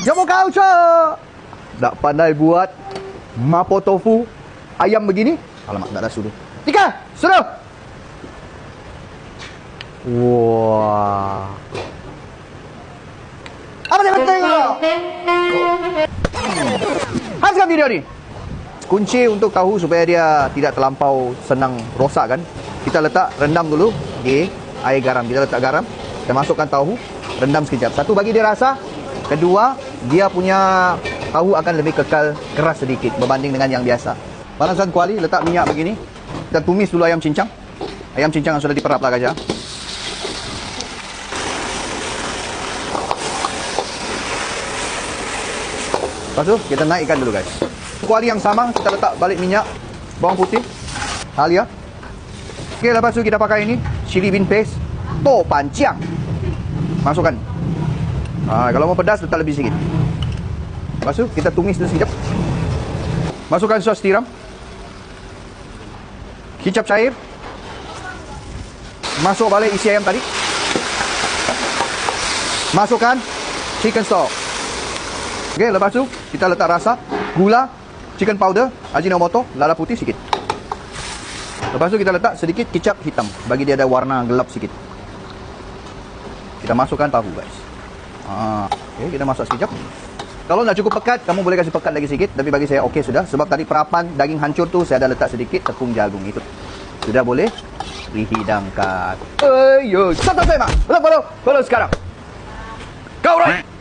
Jamu kau tak pandai buat mapo tofu ayam begini. Alamak, tak ada sudu. Tika, suruh. Wah. Apa dia tengok? Habiskan video ni. Kunci untuk tahu supaya dia tidak terlampau senang rosak kan. Kita letak rendam dulu di air garam. Kita letak garam, kita masukkan tahu, rendam sekejap. Satu, bagi dia rasa. Kedua, dia punya tahu akan lebih kekal keras sedikit berbanding dengan yang biasa. Panaskan kuali, letak minyak begini. Kita tumis dulu ayam cincang. Ayam cincang yang sudah diperap lah gajah. Lepas tu, kita naikkan dulu guys. Kuali yang sama, kita letak balik minyak, bawang putih, halia. Okey, lepas tu kita pakai ini, chili bean paste, to pancang. Masukkan. Kalau mau pedas, letak lebih sikit. Lepas tu, kita tumis dulu sekejap. Masukkan sos tiram. Kicap cair. Masuk balik isi ayam tadi. Masukkan chicken stock. Okey, lepas tu, kita letak rasa, gula, chicken powder, ajinomoto, lada putih sikit. Lepas tu kita letak sedikit kicap hitam bagi dia ada warna gelap sikit. Kita masukkan tahu guys. Okey, kita masak sekejap. Kalau nak cukup pekat, kamu boleh kasih pekat lagi sikit, tapi bagi saya okey sudah sebab tadi perapan daging hancur tu saya ada letak sedikit tepung jagung itu. Sudah boleh dihidangkan. Ayo, stop, follow sekarang. Go right.